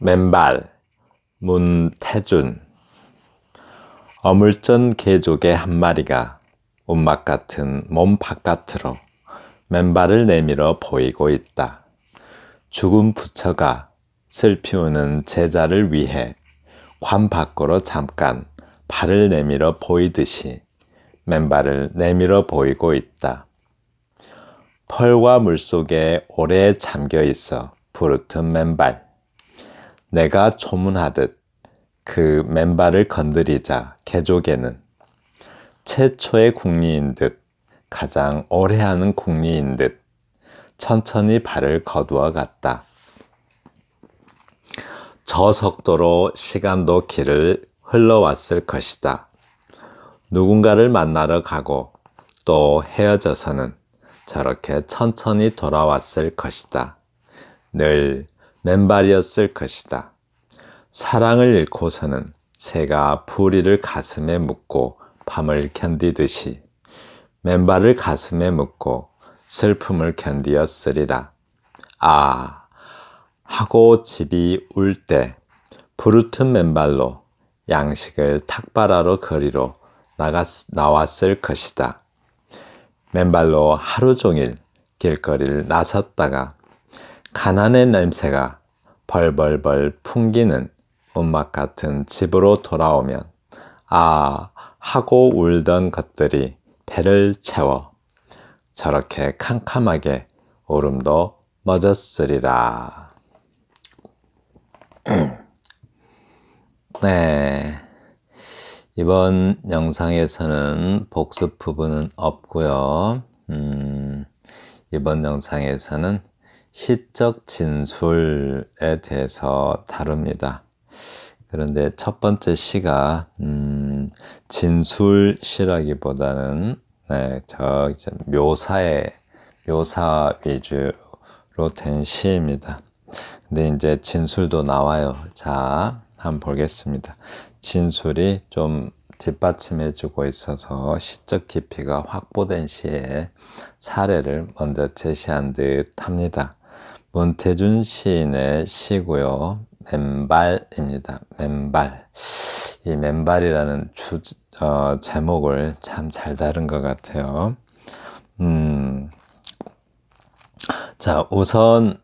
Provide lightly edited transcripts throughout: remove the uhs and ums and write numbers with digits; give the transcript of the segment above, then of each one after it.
맨발, 문태준. 어물전 개족의 한 마리가 운막 같은 몸 바깥으로 맨발을 내밀어 보이고 있다. 죽은 부처가 슬피 우는 제자를 위해 관 밖으로 잠깐 발을 내밀어 보이듯이 맨발을 내밀어 보이고 있다. 펄과 물속에 오래 잠겨 있어 부르튼 맨발. 내가 조문하듯 그 맨발을 건드리자 개족에는 최초의 궁리인 듯 가장 오래 하는 궁리인 듯 천천히 발을 거두어 갔다. 저 속도로 시간도 길을 흘러왔을 것이다. 누군가를 만나러 가고 또 헤어져서는 저렇게 천천히 돌아왔을 것이다. 늘 맨발이었을 것이다. 사랑을 잃고서는 새가 부리를 가슴에 묻고 밤을 견디듯이 맨발을 가슴에 묻고 슬픔을 견디었으리라. 아, 하고 집이 울 때 부르튼 맨발로 양식을 탁발하러 거리로 나왔을 것이다. 맨발로 하루 종일 길거리를 나섰다가 가난의 냄새가 벌벌벌 풍기는 운막 같은 집으로 돌아오면 아 하고 울던 것들이 배를 채워 저렇게 캄캄하게 울음도 멎었으리라. 네, 이번 영상에서는 복습 부분은 없고요. 이번 영상에서는 시적 진술에 대해서 다룹니다. 그런데 첫 번째 시가 진술시라기보다는 묘사 위주로 된 시입니다. 근데 이제 진술도 나와요. 자, 한번 보겠습니다. 진술이 좀 뒷받침해주고 있어서 시적 깊이가 확보된 시의 사례를 먼저 제시한 듯 합니다. 문태준 시인의 시고요. 맨발입니다. 맨발. 이 맨발이라는 제목을 참 잘 다룬 것 같아요. 자, 우선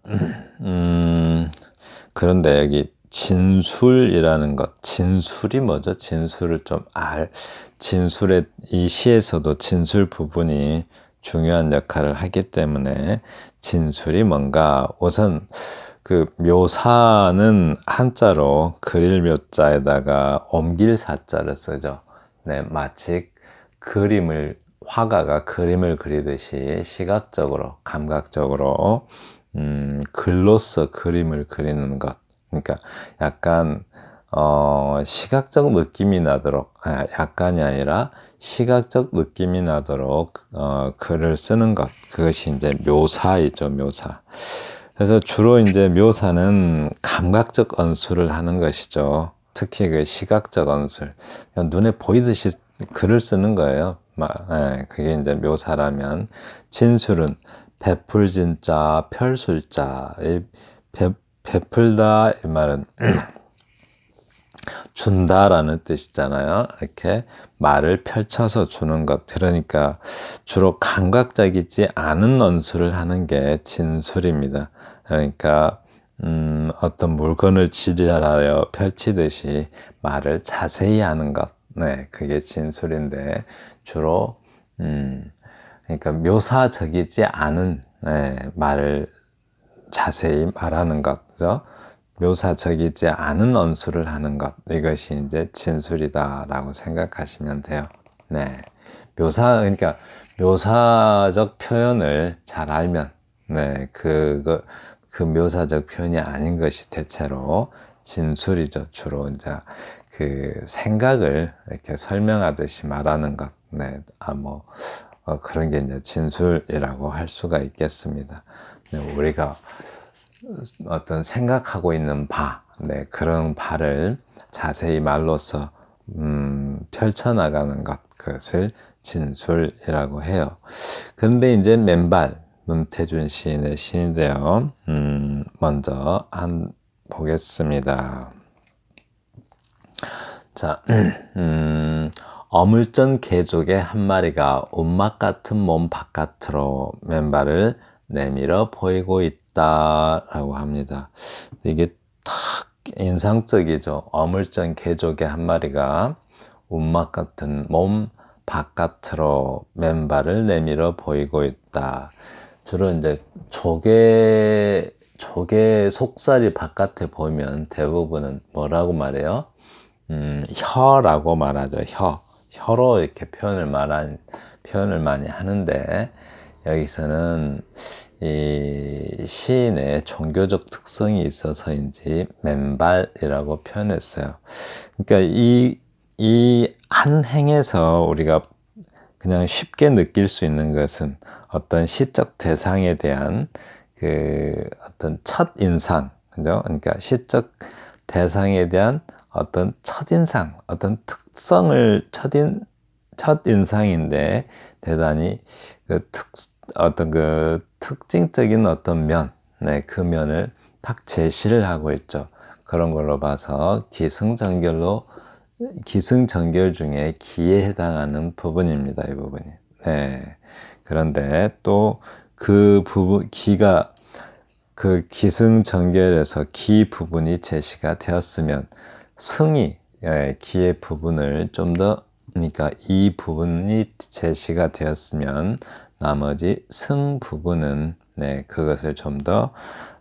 그런데 여기 진술이라는 것, 진술이 뭐죠? 진술을 진술의 이 시에서도 진술 부분이 중요한 역할을 하기 때문에 진술이 뭔가 우선 그 묘사는 한자로 그릴 묘자에다가 옮길 사자를 쓰죠. 네, 마치 화가가 그림을 그리듯이 시각적으로, 감각적으로 글로써 그림을 그리는 것. 그러니까 약간 시각적 느낌이 나도록 약간이 아니라 시각적 느낌이 나도록 글을 쓰는 것. 그것이 이제 묘사이죠, 묘사. 그래서 주로 이제 묘사는 감각적 언술을 하는 것이죠. 특히 그 시각적 언술. 눈에 보이듯이 글을 쓰는 거예요. 그게 이제 묘사라면, 진술은 베풀진자, 펼술자. 베풀다 이 말은 준다라는 뜻이잖아요. 이렇게 말을 펼쳐서 주는 것. 그러니까 주로 감각적이지 않은 언술을 하는 게 진술입니다. 그러니까 어떤 물건을 지리하여 펼치듯이 말을 자세히 하는 것. 네, 그게 진술인데 주로 그러니까 묘사적이지 않은 말을 자세히 말하는 것. 그죠? 묘사적이지 않은 언술을 하는 것, 이것이 이제 진술이다라고 생각하시면 돼요. 네, 그러니까 묘사적 표현을 잘 알면, 그 묘사적 표현이 아닌 것이 대체로 진술이죠. 주로 이제 그 생각을 이렇게 설명하듯이 말하는 것, 그런 게 이제 진술이라고 할 수가 있겠습니다. 우리가 어떤 생각하고 있는 그런 바를 자세히 말로써 펼쳐나가는 것, 그것을 진술이라고 해요. 그런데 이제 맨발, 문태준 시인의 시인데요. 먼저 한 보겠습니다. 자, 어물전 개족의 한 마리가 운막 같은 몸 바깥으로 맨발을 내밀어 보이고 있다라고 합니다. 이게 탁 인상적이죠. 어물전 개족의 한 마리가 운막 같은 몸 바깥으로 맨발을 내밀어 보이고 있다. 주로 이제 조개 속살이 바깥에 보이면 대부분은 뭐라고 말해요? 혀라고 말하죠. 혀로 이렇게 표현을 많이 하는데, 여기서는 이 시인의 종교적 특성이 있어서인지 맨발이라고 표현했어요. 그러니까 이 한 행에서 우리가 그냥 쉽게 느낄 수 있는 것은 어떤 시적 대상에 대한 그 어떤 첫 인상, 그죠? 그러니까 시적 대상에 대한 어떤 첫인상, 어떤 특성을 첫 인상인데 대단히 어떤 그 특징적인 어떤 면, 네, 그 면을 딱 제시를 하고 있죠. 그런 걸로 봐서 기승전결 중에 기에 해당하는 부분입니다. 이 부분이. 네. 그런데 또 그 부분, 그 기승전결에서 기 부분이 제시가 되었으면 승이, 기의 부분을 좀 더, 그러니까 이 부분이 제시가 되었으면 나머지 승 부분은, 네, 그것을 좀 더,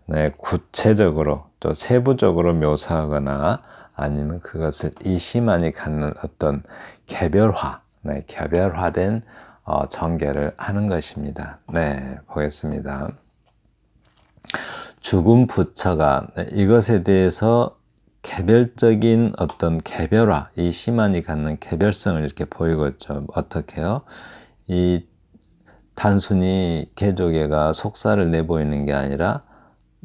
네, 구체적으로 또 세부적으로 묘사하거나 아니면 그것을 이시만이 갖는 어떤 개별화, 네, 개별화된 전개를 하는 것입니다. 네, 보겠습니다. 죽은 부처가, 네, 이것에 대해서 개별적인 어떤 개별화, 이 시만이 갖는 개별성을 이렇게 보이고 있죠. 어떻게요? 이 단순히 개조개가 속살을 내보이는 게 아니라,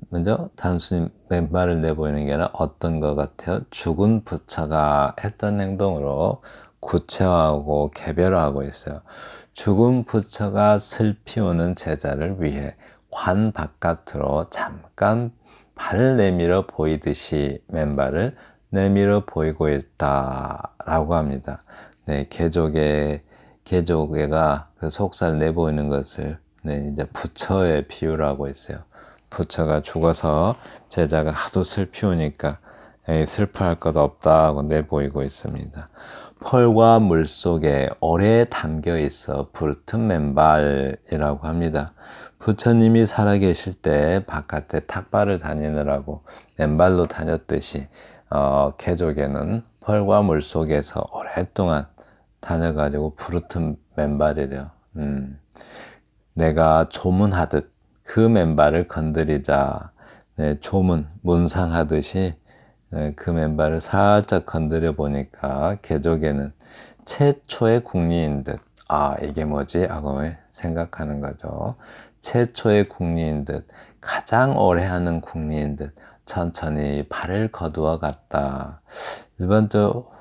먼저 단순히 맨발을 내보이는 게 아니라 어떤 것 같아요? 죽은 부처가 했던 행동으로 구체화하고 개별화하고 있어요. 죽은 부처가 슬피우는 제자를 위해 관 바깥으로 잠깐 발을 내밀어 보이듯이 맨발을 내밀어 보이고 있다라고 합니다. 네, 개조개가 그 속살 내보이는 것을, 네, 이제 부처에 비유를 하고 있어요. 부처가 죽어서 제자가 하도 슬피우니까 슬퍼할 것 없다 하고 내보이고 있습니다. 펄과 물 속에 오래 담겨 있어 부르튼 맨발이라고 합니다. 부처님이 살아계실 때 바깥에 탁발을 다니느라고 맨발로 다녔듯이 개족에는 펄과 물 속에서 오랫동안 다녀가지고 부르튼 맨발이래요. 내가 조문하듯 그 맨발을 건드리자, 네, 문상하듯이, 네, 그 맨발을 살짝 건드려 보니까 개족에는 최초의 국리인 듯, 이게 뭐지? 하고 생각하는 거죠. 최초의 국리인 듯, 가장 오래 하는 국리인 듯 천천히 발을 거두어 갔다. 일반적으로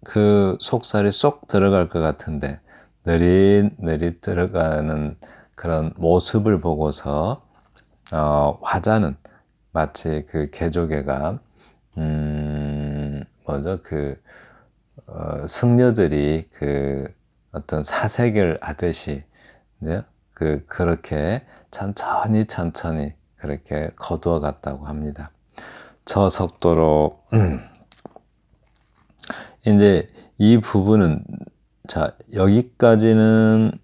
그 속살이 쏙 들어갈 것 같은데 느릿느릿 들어가는 그런 모습을 보고서 화자는 마치 그 개조개가 승려들이 그 어떤 사색을 하듯이, 네? 그렇게 천천히 그렇게 거두어 갔다고 합니다. 저 속도로 이제 이 부분은, 자, 여기까지는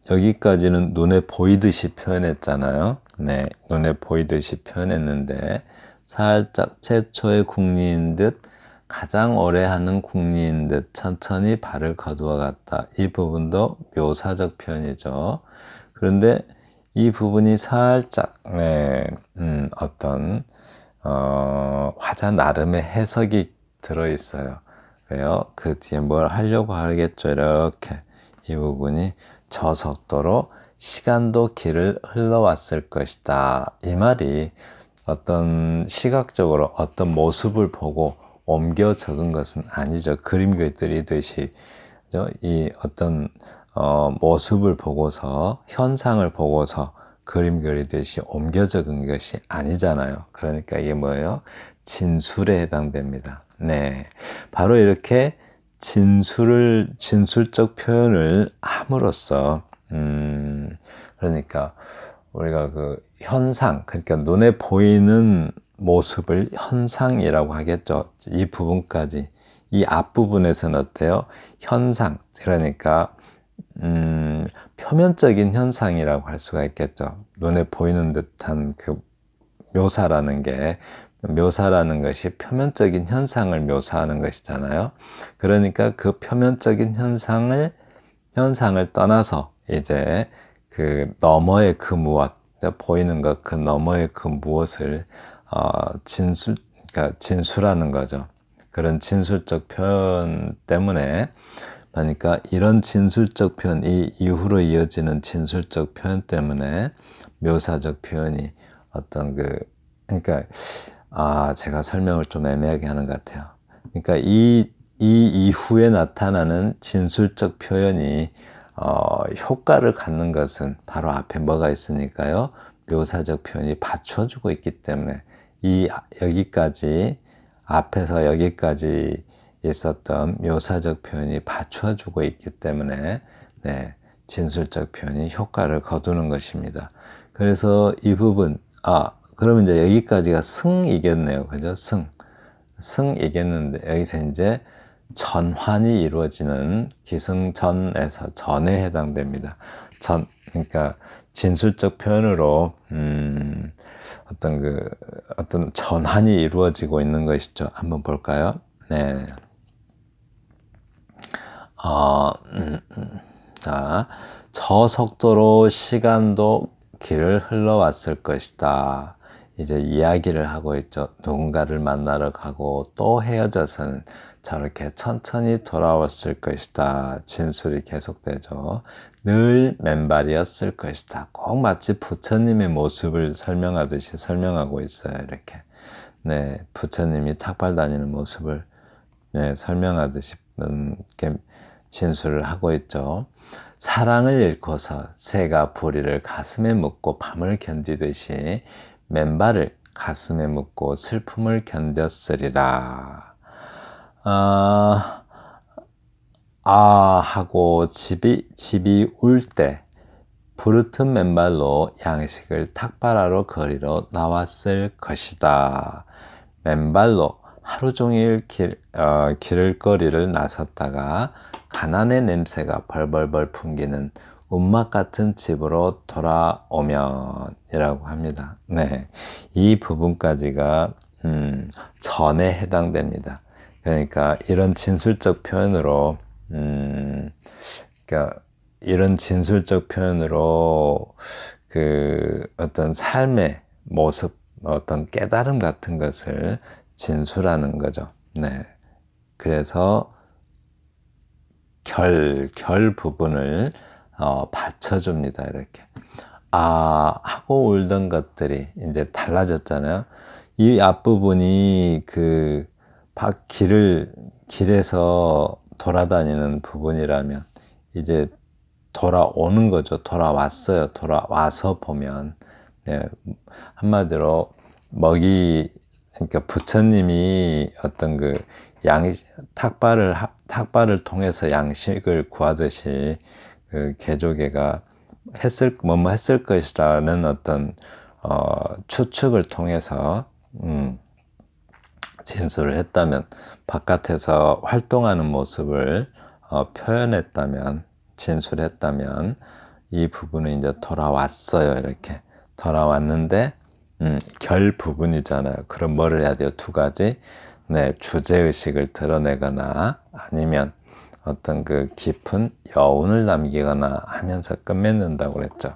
눈에 보이듯이 표현했잖아요. 네, 눈에 보이듯이 표현했는데 살짝 최초의 국리인 듯, 가장 오래 하는 국리인 듯 천천히 발을 거두어 갔다. 이 부분도 묘사적 표현이죠. 그런데 이 부분이 살짝, 네, 어떤 화자 나름의 해석이 들어 있어요. 왜요? 그 뒤에 뭘 하려고 하겠죠. 이렇게 이 부분이 저 속도로 시간도 길을 흘러왔을 것이다. 이 말이 어떤 시각적으로 어떤 모습을 보고 옮겨 적은 것은 아니죠. 그림 그리듯이 이 어떤 모습을 보고서, 현상을 보고서 그림 그리듯이 옮겨 적은 것이 아니잖아요. 그러니까 이게 뭐예요? 진술에 해당됩니다. 네. 바로 이렇게 진술적 표현을 함으로써, 그러니까 우리가 그 현상, 그러니까 눈에 보이는 모습을 현상이라고 하겠죠. 이 부분까지. 이 앞부분에서는 어때요? 현상, 그러니까, 표면적인 현상이라고 할 수가 있겠죠. 눈에 보이는 듯한 그 묘사라는 것이 표면적인 현상을 묘사하는 것이잖아요. 그러니까 그 표면적인 현상을 떠나서 이제 그 너머의 그 무엇, 보이는 것 그 너머의 그 무엇을 그러니까 진술하는 거죠. 그런 진술적 표현 때문에, 그러니까 이런 진술적 표현, 이 이후로 이어지는 진술적 표현 때문에 묘사적 표현이 어떤 그러니까 제가 설명을 좀 애매하게 하는 것 같아요. 그러니까 이 이후에 나타나는 진술적 표현이 효과를 갖는 것은 바로 앞에 뭐가 있으니까요. 묘사적 표현이 받쳐주고 있기 때문에 여기까지 앞에서 여기까지 있었던 묘사적 표현이 받쳐주고 있기 때문에 네, 진술적 표현이 효과를 거두는 것입니다. 그래서 이 부분 그러면 이제 여기까지가 승이겠네요. 그죠? 승이겠는데 여기서 이제 전환이 이루어지는 기승전에서 전에 해당됩니다. 그러니까 진술적 표현으로 어떤 전환이 이루어지고 있는 것이죠. 한번 볼까요? 네. 자, 저 속도로 시간도 길을 흘러왔을 것이다. 이제 이야기를 하고 있죠. 누군가를 만나러 가고 또 헤어져서는 저렇게 천천히 돌아왔을 것이다. 진술이 계속되죠. 늘 맨발이었을 것이다. 꼭 마치 부처님의 모습을 설명하듯이 설명하고 있어요. 이렇게. 네, 부처님이 탁발 다니는 모습을 설명하듯이 이렇게 진술을 하고 있죠. 사랑을 잃고서 새가 보리를 가슴에 묻고 밤을 견디듯이 맨발을 가슴에 묻고 슬픔을 견뎠으리라. 하고 집이 울 때 부르튼 맨발로 양식을 탁발하러 거리로 나왔을 것이다. 맨발로 하루 종일 길거리를 나섰다가 가난의 냄새가 벌벌벌 풍기는 움막 같은 집으로 돌아오면 이라고 합니다. 네, 이 부분까지가 전에 해당됩니다. 그러니까 이런 진술적 표현으로 그러니까 이런 진술적 표현으로 그 어떤 삶의 모습, 어떤 깨달음 같은 것을 진술하는 거죠. 네. 그래서 결 부분을 받쳐줍니다. 이렇게. 하고 울던 것들이 이제 달라졌잖아요. 이 앞부분이 그 길에서 돌아다니는 부분이라면 이제 돌아오는 거죠. 돌아왔어요. 돌아와서 보면 한마디로 그러니까 부처님이 어떤 탁발을 통해서 양식을 구하듯이 그 개조개가 뭐뭐 했을 것이라는 어떤 추측을 통해서 진술을 했다면, 바깥에서 활동하는 모습을 표현했다면, 진술했다면 이 부분은 이제 돌아왔어요. 이렇게 돌아왔는데 결 부분이잖아요. 그럼 뭐를 해야 돼요? 두 가지. 네, 주제의식을 드러내거나 아니면 어떤 그 깊은 여운을 남기거나 하면서 끝맺는다고 그랬죠.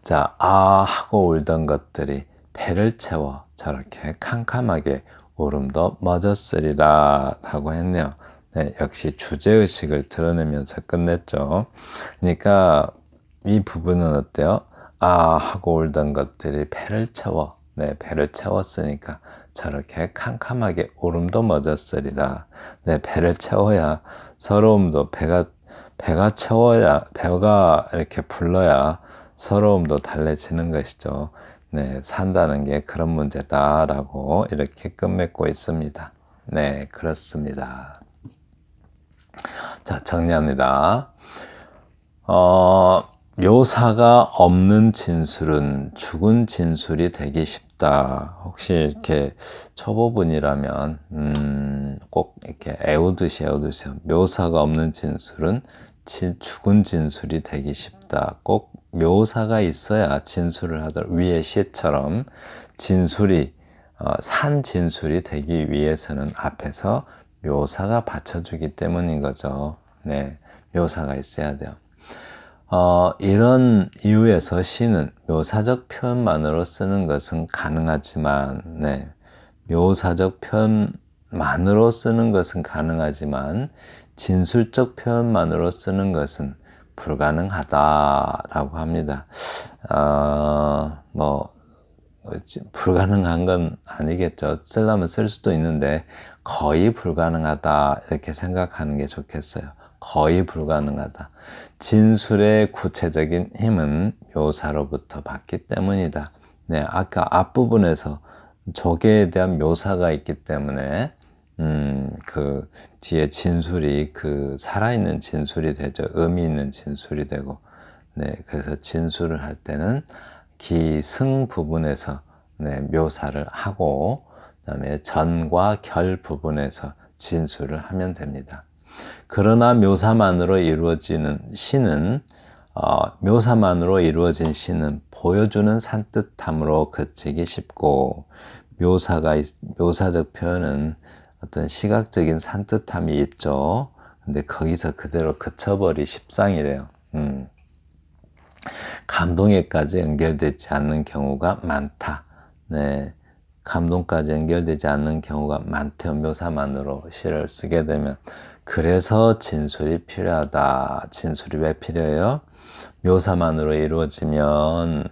자, 하고 울던 것들이 배를 채워 저렇게 캄캄하게 울음도 멎었으리라 라고 했네요. 네, 역시 주제의식을 드러내면서 끝냈죠. 그러니까 이 부분은 어때요? 하고 울던 것들이 배를 채워. 네, 배를 채웠으니까 저렇게 캄캄하게 울음도 멎었으리라. 네, 배를 채워야 서러움도 배가 채워야, 배가 이렇게 불러야 서러움도 달래지는 것이죠. 네, 산다는 게 그런 문제다라고 이렇게 끝맺고 있습니다. 네, 그렇습니다. 자, 정리합니다. 묘사가 없는 진술은 죽은 진술이 되기 쉽다. 혹시 이렇게 초보분이라면 꼭 이렇게 애우듯이 묘사가 없는 진술은 죽은 진술이 되기 쉽다. 꼭 묘사가 있어야 진술을 하도록 위의 시처럼 진술이 산 진술이 되기 위해서는 앞에서 묘사가 받쳐주기 때문인 거죠. 네, 묘사가 있어야 돼요. 이런 이유에서 시는 묘사적 표현만으로 쓰는 것은 가능하지만, 네, 묘사적 표현만으로 쓰는 것은 가능하지만, 진술적 표현만으로 쓰는 것은 불가능하다라고 합니다. 불가능한 건 아니겠죠. 쓰려면 쓸 수도 있는데, 거의 불가능하다, 이렇게 생각하는 게 좋겠어요. 거의 불가능하다. 진술의 구체적인 힘은 묘사로부터 받기 때문이다. 네, 아까 앞부분에서 조개에 대한 묘사가 있기 때문에 그 뒤에 진술이 그 살아있는 진술이 되죠. 의미 있는 진술이 되고, 네, 그래서 진술을 할 때는 기승 부분에서 네, 묘사를 하고, 그다음에 전과 결 부분에서 진술을 하면 됩니다. 그러나 묘사만으로 이루어진 시는 보여주는 산뜻함으로 그치기 쉽고, 묘사적 표현은 어떤 시각적인 산뜻함이 있죠. 근데 거기서 그대로 그쳐버리 십상이래요. 감동에까지 연결되지 않는 경우가 많다. 네, 감동까지 연결되지 않는 경우가 많대요. 묘사만으로 시를 쓰게 되면. 그래서 진술이 필요하다. 진술이 왜 필요해요? 묘사만으로 이루어지면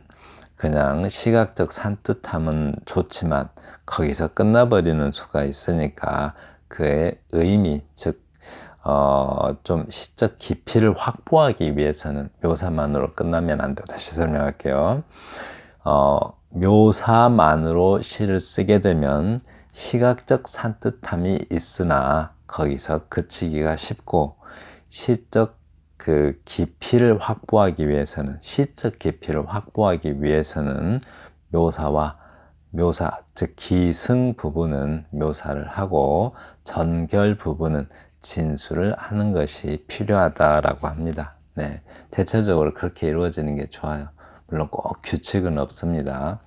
그냥 시각적 산뜻함은 좋지만 거기서 끝나버리는 수가 있으니까 그의 의미, 즉 좀 시적 깊이를 확보하기 위해서는 묘사만으로 끝나면 안 돼요. 다시 설명할게요. 묘사만으로 시를 쓰게 되면 시각적 산뜻함이 있으나 거기서 그치기가 쉽고, 시적 그 깊이를 확보하기 위해서는, 시적 깊이를 확보하기 위해서는 묘사, 즉 기승 부분은 묘사를 하고 전결 부분은 진술을 하는 것이 필요하다라고 합니다. 네, 대체적으로 그렇게 이루어지는 게 좋아요. 물론 꼭 규칙은 없습니다.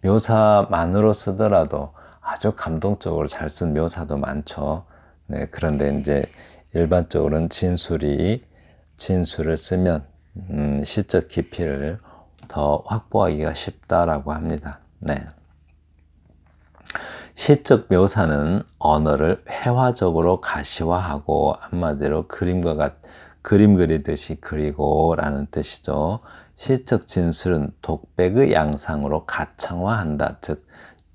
묘사만으로 쓰더라도 아주 감동적으로 잘 쓴 묘사도 많죠. 네, 그런데 이제 일반적으로는 진술을 쓰면 시적 깊이를 더 확보하기가 쉽다라고 합니다. 네. 시적 묘사는 언어를 회화적으로 가시화하고, 한마디로 그림 그리듯이 그리고 라는 뜻이죠. 시적 진술은 독백의 양상으로 가창화한다. 즉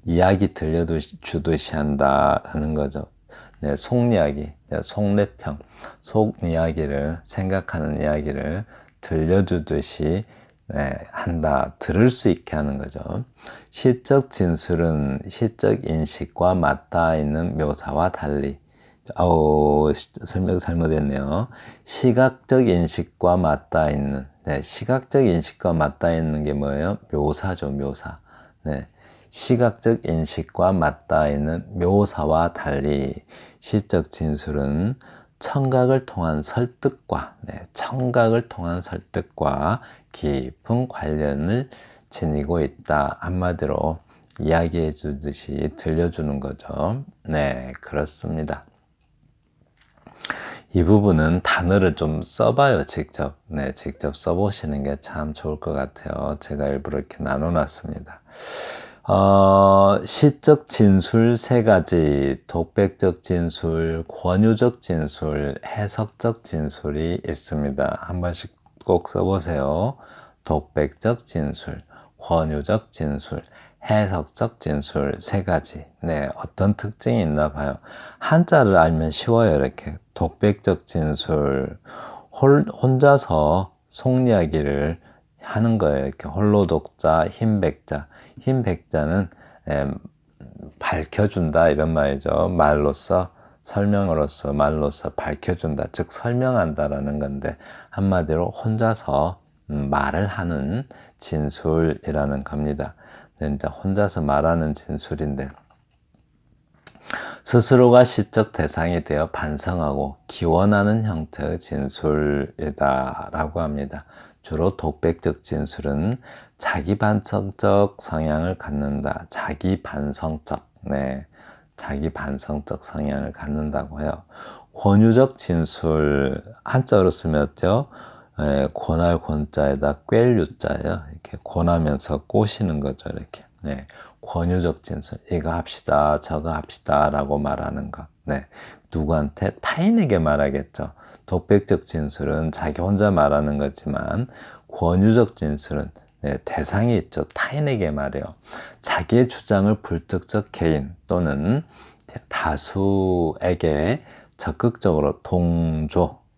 이야기 들려주듯이 한다라는 거죠. 네, 속이야기, 속내평, 속이야기를, 생각하는 이야기를 들려주듯이 네, 한다. 들을 수 있게 하는 거죠. 시적 진술은 시적 인식과 맞닿아 있는 묘사와 달리, 설명 잘못했네요. 시각적 인식과 맞닿아 있는, 네, 시각적 인식과 맞닿아 있는 게 뭐예요? 묘사죠, 묘사. 네, 시각적 인식과 맞닿아 있는 묘사와 달리 시적 진술은 청각을 통한 설득과 깊은 관련을 지니고 있다. 한마디로 이야기해 주듯이 들려주는 거죠. 네, 그렇습니다. 이 부분은 단어를 좀 써봐요, 직접. 네, 직접 써보시는 게 참 좋을 것 같아요. 제가 일부러 이렇게 나눠놨습니다. 시적 진술 세 가지, 독백적 진술, 권유적 진술, 해석적 진술이 있습니다. 한 번씩 꼭 써보세요. 독백적 진술, 권유적 진술, 해석적 진술 세 가지. 네, 어떤 특징이 있나 봐요. 한자를 알면 쉬워요. 이렇게 독백적 진술, 혼자서 속 이야기를 하는 거예요. 이렇게 홀로 독자, 흰백자. 흰 백자는 밝혀준다 이런 말이죠. 말로써 설명으로서 말로써 밝혀준다, 즉 설명한다라는 건데 한마디로 혼자서 말을 하는 진술이라는 겁니다. 이제 혼자서 말하는 진술인데 스스로가 시적 대상이 되어 반성하고 기원하는 형태의 진술이다라고 합니다. 주로 독백적 진술은 자기 반성적 성향을 갖는다. 자기 반성적, 자기 반성적 성향을 갖는다고 해요. 권유적 진술, 한자로 쓰면요, 권할 권자에다 꿰를 유자예요. 이렇게 권하면서 꼬시는 거죠, 이렇게. 권유적 진술, 이거 합시다, 저거 합시다 라고 말하는 것. 누구한테? 타인에게 말하겠죠. 독백적 진술은 자기 혼자 말하는 거지만 권유적 진술은 대상이 있죠. 타인에게 말해요. 자기의 주장을 불특정 개인 또는 다수에게 적극적으로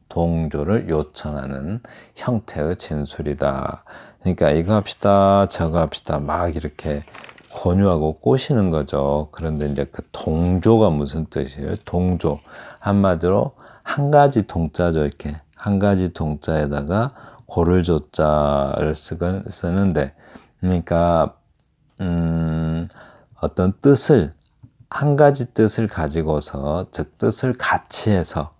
동조를 요청하는 형태의 진술이다. 그러니까 이거 합시다, 저거 합시다 막 이렇게 권유하고 꼬시는 거죠. 그런데 이제 그 동조가 무슨 뜻이에요? 동조. 한마디로 한 가지 동자죠. 이렇게 한 가지 동자에다가 고를 조자를 쓰는데, 그러니까 어떤 뜻을 한 가지 뜻을 가지고서, 즉 뜻을 같이 해서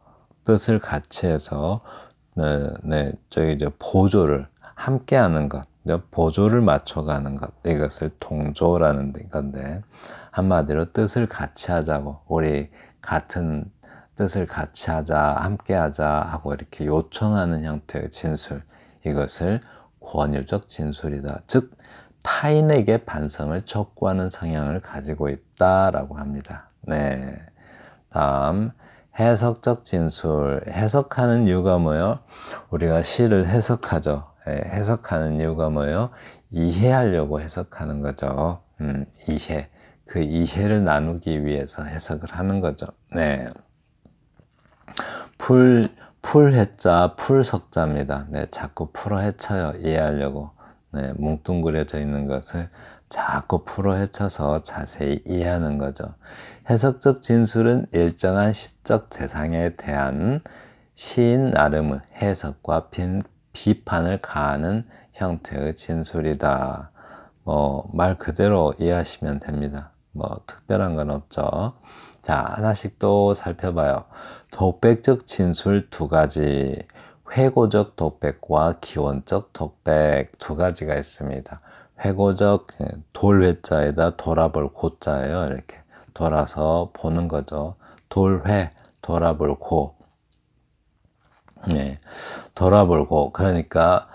저기 이제 보조를 함께하는 것, 보조를 맞춰가는 것, 이것을 동조라는 건데 한마디로 뜻을 같이 하자고, 우리 같은 뜻을 같이 하자, 함께 하자 하고 이렇게 요청하는 형태의 진술, 이것을 권유적 진술이다. 즉 타인에게 반성을 촉구하는 성향을 가지고 있다라고 합니다. 다음 해석적 진술. 해석하는 이유가 뭐예요? 우리가 시를 해석하죠. 해석하는 이유가 뭐예요? 이해하려고 해석하는 거죠. 이해. 그 이해를 나누기 위해서 해석을 하는 거죠. 풀해자, 풀석자입니다. 자꾸 풀어 헤쳐요. 이해하려고. 뭉뚱그려져 있는 것을 자꾸 풀어 헤쳐서 자세히 이해하는 거죠. 해석적 진술은 일정한 시적 대상에 대한 시인 나름의 해석과 비판을 가하는 형태의 진술이다. 말 그대로 이해하시면 됩니다. 특별한 건 없죠. 자, 하나씩 또 살펴봐요. 독백적 진술 두 가지, 회고적 독백과 기원적 독백 두 가지가 있습니다. 회고적, 돌회자에다 돌아볼 고자예요. 이렇게 돌아서 보는 거죠. 돌회, 돌아볼 고. 돌아볼 고. 그러니까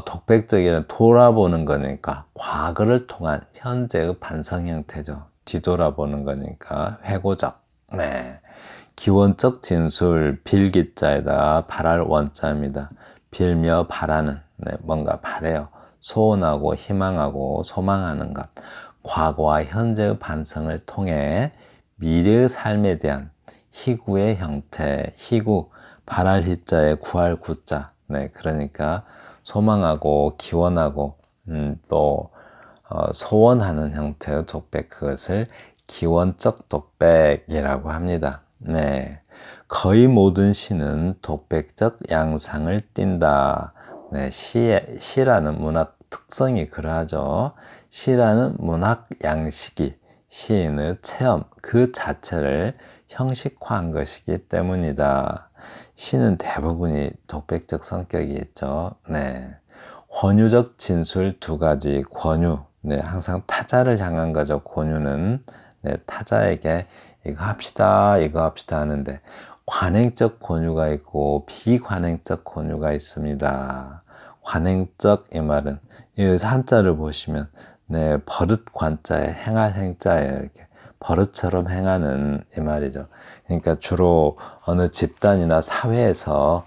독백적이는 돌아보는 거니까 과거를 통한 현재의 반성 형태죠. 뒤돌아보는 거니까 회고적. 기원적 진술, 빌기자에다 바랄 원자입니다. 빌며 바라는, 뭔가 바래요. 소원하고 희망하고 소망하는 것. 과거와 현재의 반성을 통해 미래의 삶에 대한 희구의 형태, 희구, 바랄 희자에 구할 구자. 그러니까 소망하고 기원하고 또 소원하는 형태의 독백, 그것을 기원적 독백이라고 합니다. 거의 모든 시는 독백적 양상을 띈다. 시라는 문학 특성이 그러하죠. 시라는 문학 양식이 시인의 체험 그 자체를 형식화한 것이기 때문이다. 시는 대부분이 독백적 성격이 있죠. 권유적 진술 두 가지. 권유, 항상 타자를 향한 거죠. 권유는 타자에게 이거 합시다, 이거 합시다 하는데 관행적 권유가 있고 비관행적 권유가 있습니다. 관행적 이 말은 이 한자를 보시면 버릇 관자에 행할 행자예요. 이렇게 버릇처럼 행하는 이 말이죠. 그러니까 주로 어느 집단이나 사회에서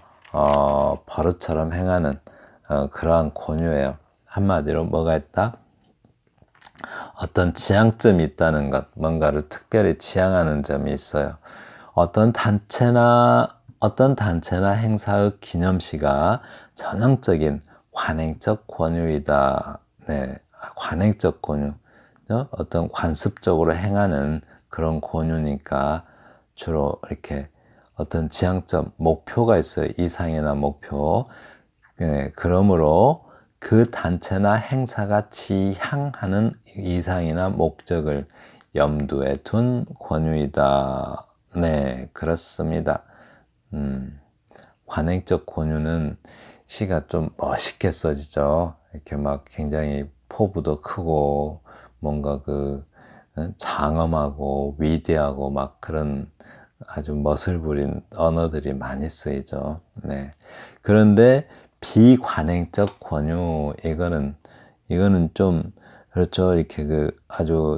버릇처럼 행하는 그러한 권유예요. 한마디로 뭐가 있다? 어떤 지향점이 있다는 것, 뭔가를 특별히 지향하는 점이 있어요. 어떤 단체나 행사의 기념시가 전형적인 관행적 권유이다. 관행적 권유, 어떤 관습적으로 행하는 그런 권유니까 주로 이렇게 어떤 지향점, 목표가 있어요. 이상이나 목표. 네, 그러므로 그 단체나 행사가 지향하는 이상이나 목적을 염두에 둔 권유이다. 네, 그렇습니다. 관행적 권유는 시가 좀 멋있게 써지죠. 이렇게 막 굉장히 포부도 크고 뭔가 장엄하고 위대하고 막 그런 아주 멋을 부린 언어들이 많이 쓰이죠. 네. 그런데 비관행적 권유 이거는 좀 그렇죠. 이렇게 아주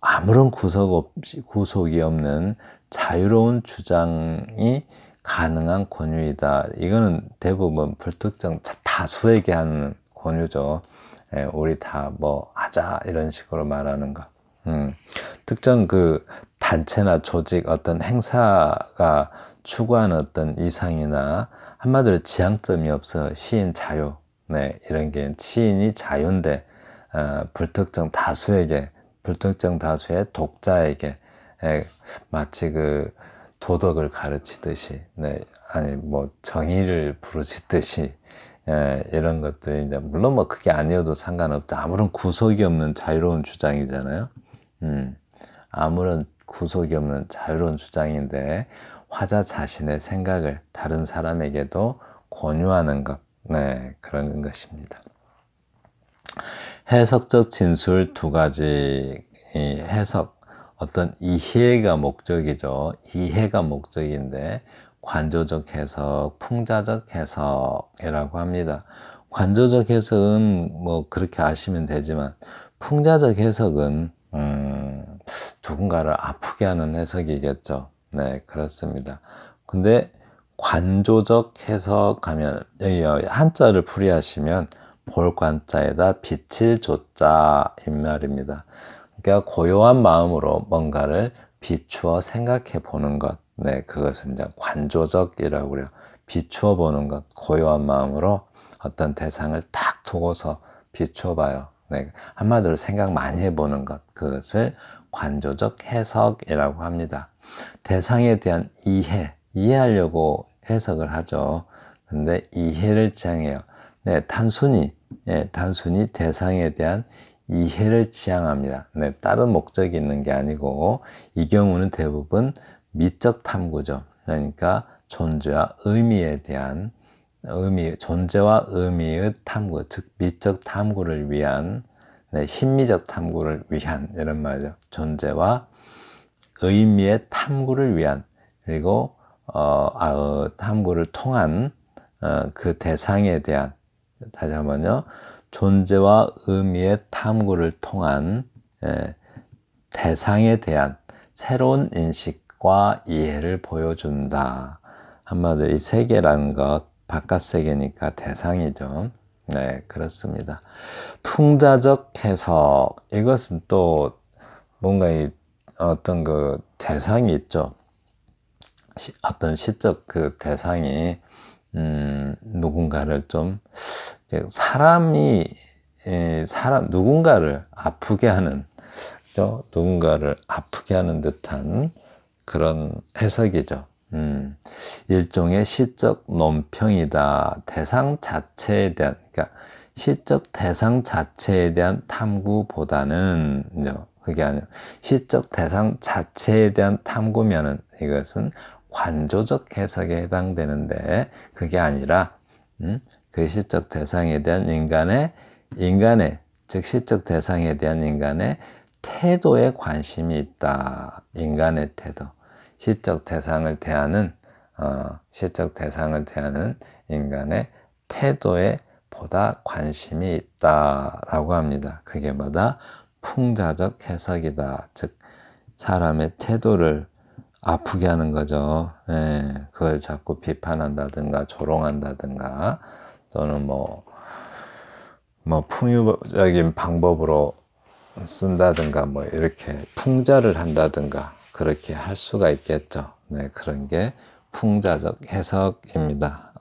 아무런 구속이 없는 자유로운 주장이 가능한 권유이다. 이거는 대부분 불특정 다수에게 하는 권유죠. 우리 다 뭐 하자 이런 식으로 말하는 거. 특정 단체나 조직 어떤 행사가 추구하는 어떤 이상이나 한마디로 지향점이 없어 시인 자유. 네, 이런 게 시인이 자유인데 불특정 다수의 독자에게 마치 도덕을 가르치듯이, 네, 아니 뭐 정의를 부르짖듯이 이런 것들이 이제 물론 뭐 그게 아니어도 상관없죠. 아무런 구속이 없는 자유로운 주장이잖아요. 아무런 구속이 없는 자유로운 주장인데 화자 자신의 생각을 다른 사람에게도 권유하는 것, 네, 그런 것입니다. 해석적 진술 두 가지. 이 해석, 어떤 이해가 목적이죠. 이해가 목적인데 관조적 해석, 풍자적 해석이라고 합니다. 관조적 해석은 뭐 그렇게 아시면 되지만 풍자적 해석은 누군가를 아프게 하는 해석이겠죠. 네, 그렇습니다. 근데 관조적 해석하면 여기 한자를 풀이하시면 볼관자에다 빛을 조자 이 말입니다. 그러니까 고요한 마음으로 뭔가를 비추어 생각해 보는 것. 네, 그것은 이제 관조적이라고 그래요. 비추어 보는 것. 고요한 마음으로 어떤 대상을 딱 두고서 비추어 봐요. 네, 한마디로 생각 많이 해보는 것. 그것을 관조적 해석이라고 합니다. 대상에 대한 이해하려고 해석을 하죠. 근데 이해를 지향해요. 네, 단순히 대상에 대한 이해를 지향합니다. 네, 다른 목적이 있는 게 아니고 이 경우는 대부분 미적 탐구죠. 그러니까 존재와 의미에 대한 존재와 의미의 탐구, 즉 미적 탐구를 위한, 네, 심미적 탐구를 위한 이런 말이죠. 존재와 의미의 탐구를 위한, 그리고 탐구를 통한 그 대상에 대한, 다시 한번요, 존재와 의미의 탐구를 통한 대상에 대한 새로운 인식과 이해를 보여준다. 한마디로 이 세계라는 것, 바깥 세계니까 대상이죠. 네, 그렇습니다. 풍자적 해석, 이것은 또 뭔가 어떤 대상이 있죠. 어떤 시적 대상이 누군가를 좀 누군가를 아프게 하는, 그죠? 누군가를 아프게 하는 듯한 그런 해석이죠. 일종의 시적 논평이다. 대상 자체에 대한, 그러니까 시적 대상 자체에 대한 탐구보다는, 그게 아니라 시적 대상 자체에 대한 탐구면은 이것은 관조적 해석에 해당되는데, 그게 아니라 그 시적 대상에 대한 인간의 즉 시적 대상에 대한 인간의 태도에 관심이 있다. 인간의 태도, 시적 대상을 대하는 인간의 태도에 보다 관심이 있다라고 합니다. 그게 뭐다? 풍자적 해석이다. 즉 사람의 태도를 아프게 하는 거죠. 그걸 자꾸 비판한다든가 조롱한다든가 또는 뭐 풍유적인 방법으로 쓴다든가 뭐 이렇게 풍자를 한다든가 그렇게 할 수가 있겠죠. 네, 그런 게 풍자적 해석입니다.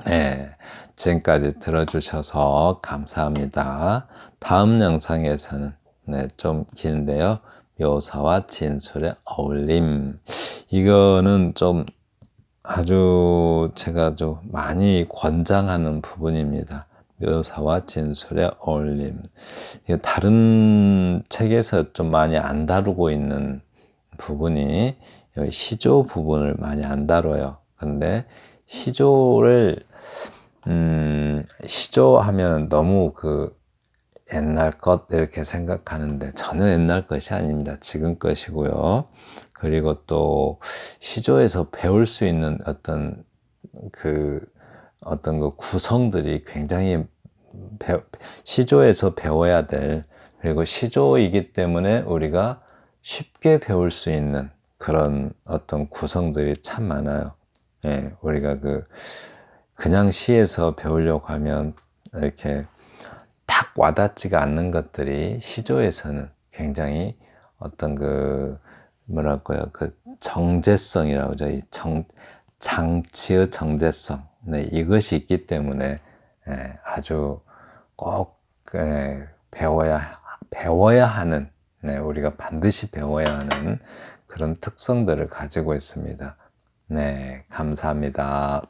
네, 지금까지 들어주셔서 감사합니다. 다음 영상에서는 좀 긴데요. 묘사와 진술의 어울림. 이거는 좀 아주 제가 좀 많이 권장하는 부분입니다. 묘사와 진술의 어울림. 다른 책에서 좀 많이 안 다루고 있는 부분이 여기 시조 부분을 많이 안 다뤄요. 근데 시조를 시조하면 너무 그 옛날 것 이렇게 생각하는데 전혀 옛날 것이 아닙니다. 지금 것이고요. 그리고 또 시조에서 배울 수 있는 어떤 그 구성들이 굉장히 시조에서 배워야 될, 그리고 시조이기 때문에 우리가 쉽게 배울 수 있는 그런 어떤 구성들이 참 많아요. 예, 우리가 그냥 시에서 배우려고 하면 이렇게 딱 와닿지가 않는 것들이 시조에서는 굉장히 어떤 뭐랄까요, 정제성이라고 하죠. 장치의 정제성. 네, 이것이 있기 때문에 아주 꼭 배워야 하는, 우리가 반드시 배워야 하는 그런 특성들을 가지고 있습니다. 네, 감사합니다.